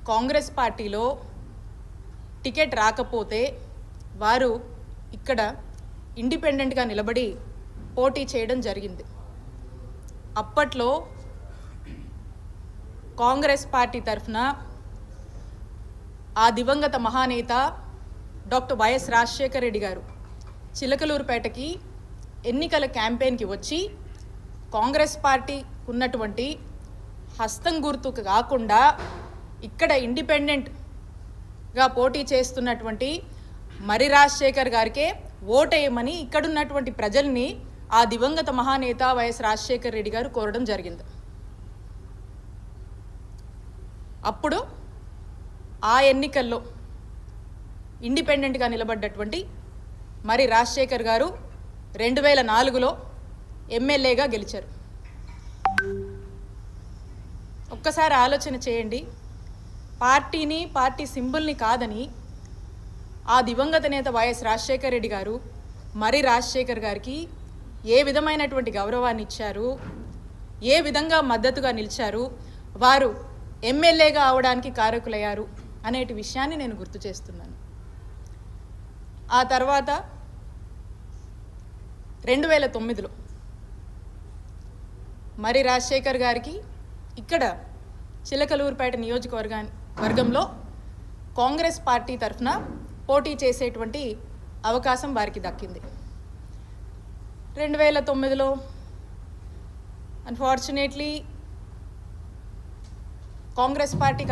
కాంగ్రెస్ పార్టీలో టికెట్ రాకపోతే వారు ఇక్కడ ఇండిపెండెంట్గా నిలబడి పోటీ చేయడం జరిగింది. అప్పట్లో కాంగ్రెస్ పార్టీ తరఫున ఆ దివంగత మహానేత డాక్టర్ వైఎస్ రాజశేఖర రెడ్డి గారు చిలకలూరుపేటకి ఎన్నికల క్యాంపెయిన్కి వచ్చి కాంగ్రెస్ పార్టీ ఉన్నటువంటి హస్తం గుర్తుకు కాకుండా ఇక్కడ ఇండిపెండెంట్గా పోటీ చేస్తున్నటువంటి మరి రాజశేఖర్ గారికే ఓటేయమని ఇక్కడున్నటువంటి ప్రజల్ని ఆ దివంగత మహానేత వైఎస్ రాజశేఖర రెడ్డి గారు కోరడం జరిగింది. అప్పుడు ఆ ఎన్నికల్లో ఇండిపెండెంట్గా నిలబడ్డటువంటి మరి రాజశేఖర్ గారు 2004లో ఎమ్మెల్యేగా గెలిచారు. ఒక్కసారి ఆలోచన చేయండి. పార్టీని, పార్టీ సింబల్ని కాదని ఆ దివంగత నేత వైఎస్ రాజశేఖర రెడ్డి గారు మరి రాజశేఖర్ గారికి ఏ విధమైనటువంటి గౌరవాన్ని ఇచ్చారు, ఏ విధంగా మద్దతుగా నిలిచారు, వారు ఎమ్మెల్యేగా అవడానికి కారకులయ్యారు అనేటి విషయాన్ని నేను గుర్తు చేస్తున్నాను. ఆ తర్వాత 2009లో మరి రాజశేఖర్ గారికి ఇక్కడ చిలకలూరుపేట నియోజకవర్గంలో కాంగ్రెస్ పార్టీ తరఫున పోటీ చేసేటువంటి అవకాశం వారికి దక్కింది. 2009లో అన్ఫార్చునేట్లీ కాంగ్రెస్ పార్టీకి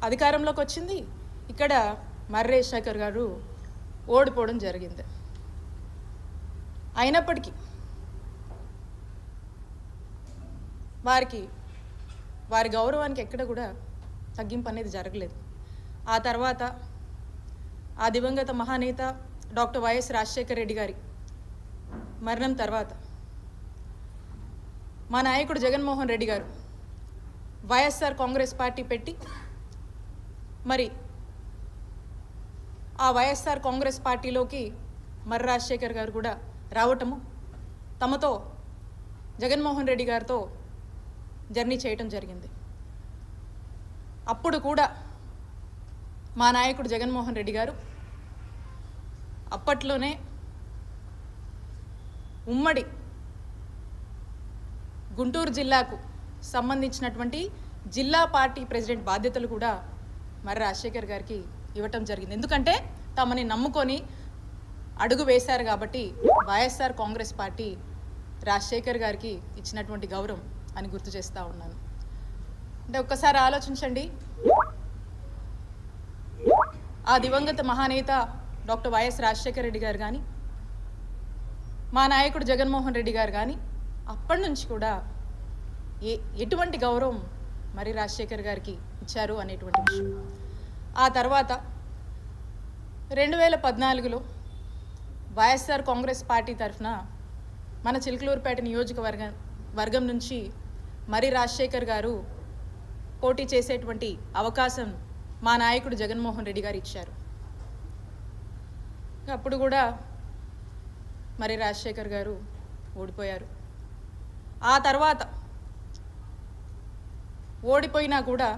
అధికారంలోకి వచ్చింది. ఇక్కడ మర్రి రాజశేఖర్ గారు ఓడిపోవడం జరిగింది. అయినప్పటికీ వారి గౌరవానికి ఎక్కడ కూడా తగ్గింపు అనేది జరగలేదు. ఆ తర్వాత ఆ దివంగత మహానేత డాక్టర్ వైఎస్ రాజశేఖర రెడ్డి గారి మరణం తర్వాత మా నాయకుడు జగన్మోహన్ రెడ్డి గారు వైఎస్ఆర్ కాంగ్రెస్ పార్టీ పెట్టి మరి ఆ వైఎస్ఆర్ కాంగ్రెస్ పార్టీలోకి మర్రి రాజశేఖర్ గారు కూడా రావటము, తమతో జగన్మోహన్ రెడ్డి గారితో జర్నీ చేయటం జరిగింది. అప్పుడు కూడా మా నాయకుడు జగన్మోహన్ రెడ్డి గారు అప్పట్లోనే ఉమ్మడి గుంటూరు జిల్లాకు సంబంధించినటువంటి జిల్లా పార్టీ ప్రెసిడెంట్ బాధ్యతలు కూడా మర్రి రాజశేఖర్ గారికి ఇవ్వటం జరిగింది. ఎందుకంటే తమని నమ్ముకొని అడుగు వేశారు కాబట్టి వైఎస్ఆర్ కాంగ్రెస్ పార్టీ రాజశేఖర్ గారికి ఇచ్చినటువంటి గౌరవం అని గుర్తు చేస్తూ ఉన్నాను. అంటే ఒక్కసారి ఆలోచించండి. ఆ దివంగత మహానేత డాక్టర్ వైఎస్ రాజశేఖర రెడ్డి గారు కానీ మా నాయకుడు జగన్మోహన్ రెడ్డి గారు కానీ అప్పటి నుంచి కూడా ఎటువంటి గౌరవం మరి రాజశేఖర్ గారికి ఇచ్చారు అనేటువంటి విషయం. ఆ తర్వాత 2014లో వైఎస్ఆర్ కాంగ్రెస్ పార్టీ తరఫున మన చిలకలూరుపేట నియోజకవర్గం నుంచి మరి రాజశేఖర్ గారు పోటీ చేసేటువంటి అవకాశం మా నాయకుడు జగన్మోహన్ రెడ్డి గారు ఇచ్చారు. అప్పుడు కూడా మరి రాజశేఖర్ గారు ఓడిపోయారు. ఆ తర్వాత ఓడిపోయినా కూడా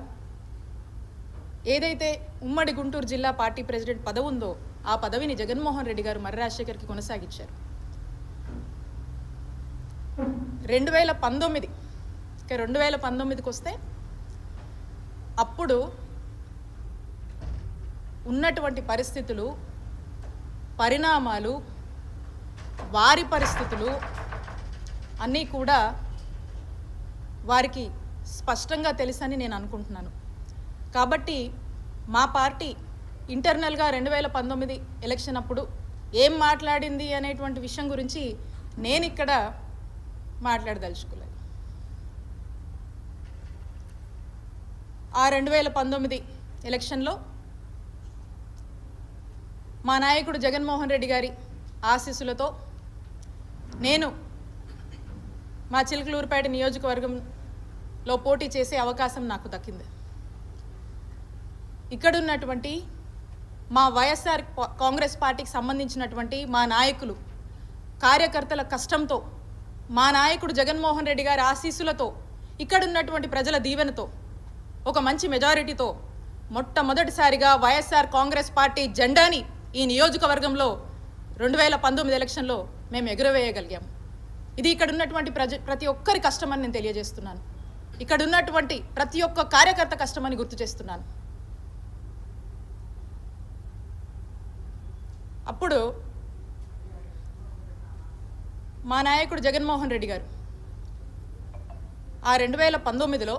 ఏదైతే ఉమ్మడి గుంటూరు జిల్లా పార్టీ ప్రెసిడెంట్ పదవి ఉందో ఆ పదవిని జగన్మోహన్ రెడ్డి గారు మర్రి రాజశేఖర్కి కొనసాగించారు. 2019కి వస్తే అప్పుడు ఉన్నటువంటి పరిస్థితులు, పరిణామాలు, వారి పరిస్థితులు అన్నీ కూడా వారికి స్పష్టంగా తెలుసని నేను అనుకుంటున్నాను. కాబట్టి మా పార్టీ ఇంటర్నల్గా 2019 ఎలక్షన్ అప్పుడు ఏం మాట్లాడింది అనేటువంటి విషయం గురించి నేను ఇక్కడ మాట్లాడదలుచుకోలేదు. ఆ 2019 ఎలక్షన్లో మా నాయకుడు జగన్మోహన్ రెడ్డి గారి ఆశీస్సులతో నేను మా చిలకలూరుపేట నియోజకవర్గంలో పోటీ చేసే అవకాశం నాకు దక్కింది. ఇక్కడున్నటువంటి మా వైఎస్ఆర్ కాంగ్రెస్ పార్టీకి సంబంధించినటువంటి మా నాయకులు, కార్యకర్తల కష్టంతో, మా నాయకుడు జగన్మోహన్ రెడ్డి గారి ఆశీస్సులతో, ఇక్కడున్నటువంటి ప్రజల దీవెనతో ఒక మంచి మెజారిటీతో మొట్టమొదటిసారిగా వైఎస్ఆర్ కాంగ్రెస్ పార్టీ జెండాని ఈ నియోజకవర్గంలో 2019 ఎలక్షన్లో మేము ఎగురవేయగలిగాము. ఇది ఇక్కడ ఉన్నటువంటి ప్రతి ఒక్కరి కష్టమని నేను తెలియజేస్తున్నాను. ఇక్కడ ఉన్నటువంటి ప్రతి ఒక్క కార్యకర్త కష్టమని గుర్తు చేస్తున్నాను. అప్పుడు మా నాయకుడు జగన్మోహన్ రెడ్డి గారు ఆ 2019లో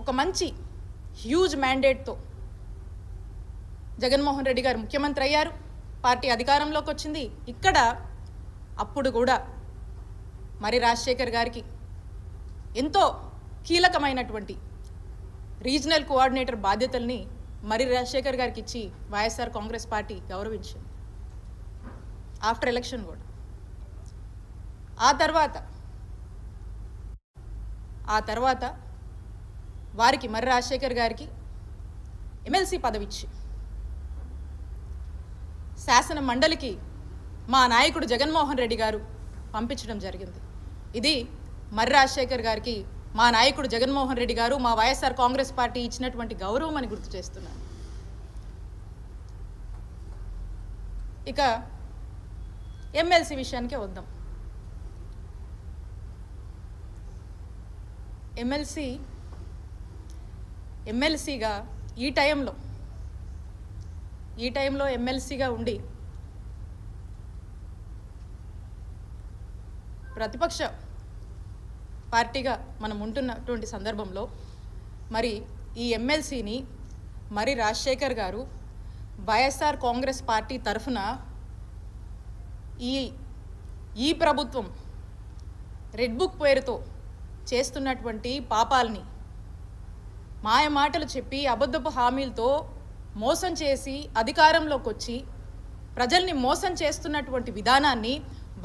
ఒక మంచి హ్యూజ్ మ్యాండేట్తో జగన్మోహన్ రెడ్డి గారు ముఖ్యమంత్రి అయ్యారు. పార్టీ అధికారంలోకి వచ్చింది. ఇక్కడ అప్పుడు కూడా మరి రాజశేఖర్ గారికి ఎంతో కీలకమైనటువంటి రీజనల్ కోఆర్డినేటర్ బాధ్యతల్ని మరి రాజశేఖర్ గారికి ఇచ్చి వైఎస్ఆర్ కాంగ్రెస్ పార్టీ గౌరవించింది ఆఫ్టర్ ఎలక్షన్ కూడా. ఆ తర్వాత వారికి మరి రాజశేఖర్ గారికి ఎమ్మెల్సీ పదవిచ్చి శాసన మండలికి మా నాయకుడు జగన్మోహన్ రెడ్డి గారు పంపించడం జరిగింది. ఇది మరి రాజశేఖర్ గారికి మా నాయకుడు జగన్మోహన్ రెడ్డి గారు మా వైఎస్ఆర్ కాంగ్రెస్ పార్టీ ఇచ్చినటువంటి గౌరవం అని గుర్తు చేస్తున్నాను. ఇక ఎమ్మెల్సీ విషయానికే వద్దాం. ఎమ్మెల్సీగా ఈ టైంలో ఎమ్మెల్సీగా ఉండి ప్రతిపక్ష పార్టీగా మనం ఉంటున్నటువంటి సందర్భంలో మరి ఈ ఎమ్మెల్సీని మరి రాజశేఖర్ గారు వైఎస్ఆర్ కాంగ్రెస్ పార్టీ తరఫున ఈ ప్రభుత్వం రెడ్ బుక్ పేరుతో చేస్తున్నటువంటి పాపాలని మాయ మాటలు చెప్పి అబద్ధపు హామీలతో మోసం చేసి అధికారంలోకి వచ్చి ప్రజల్ని మోసం చేస్తున్నటువంటి విధానాన్ని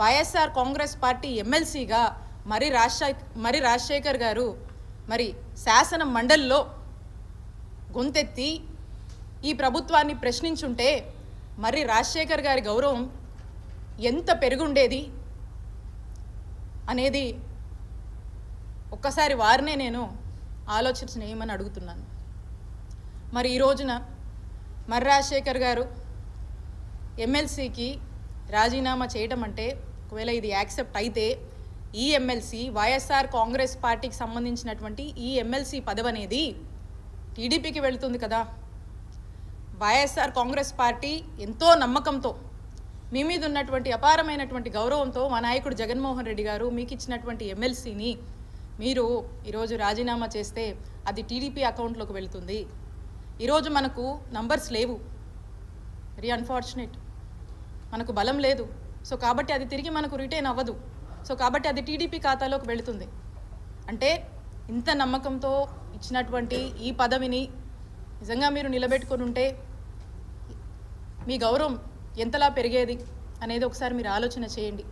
వైఎస్ఆర్ కాంగ్రెస్ పార్టీ ఎమ్మెల్సీగా మరి రాజశేఖర్ గారు మరి శాసన మండలిలో గొంతెత్తి ఈ ప్రభుత్వాన్ని ప్రశ్నించుంటే మరి రాజశేఖర్ గారి గౌరవం ఎంత పెరుగుండేది అనేది ఒక్కసారి వారినే నేను ఆలోచించనేయమని అడుగుతున్నాను. మరి ఈ రోజున మరి రాజశేఖర్ గారు ఎమ్మెల్సీకి రాజీనామా చేయటం అంటే ఒకవేళ ఇది యాక్సెప్ట్ అయితే ఈ ఎమ్మెల్సీ వైఎస్ఆర్ కాంగ్రెస్ పార్టీకి సంబంధించినటువంటి ఈ ఎమ్మెల్సీ పదవి అనేది టీడీపీకి వెళుతుంది కదా. వైఎస్ఆర్ కాంగ్రెస్ పార్టీ ఎంతో నమ్మకంతో మీ మీద ఉన్నటువంటి అపారమైనటువంటి గౌరవంతో మా నాయకుడు జగన్మోహన్ రెడ్డి గారు మీకు ఇచ్చినటువంటి ఎమ్మెల్సీని మీరు ఈరోజు రాజీనామా చేస్తే అది టీడీపీ అకౌంట్లోకి వెళుతుంది. ఈరోజు మనకు నంబర్స్ లేవు, వెరీ అన్ఫార్చునేట్, మనకు బలం లేదు. సో కాబట్టి అది తిరిగి మనకు రిటైన్ అవ్వదు. సో కాబట్టి అది టీడీపీ ఖాతాలోకి వెళుతుంది. అంటే ఇంత నమ్మకంతో ఇచ్చినటువంటి ఈ పదవిని నిజంగా మీరు నిలబెట్టుకొని ఉంటే మీ గౌరవం ఎంతలా పెరిగేది అనేది ఒకసారి మీరు ఆలోచన చేయండి.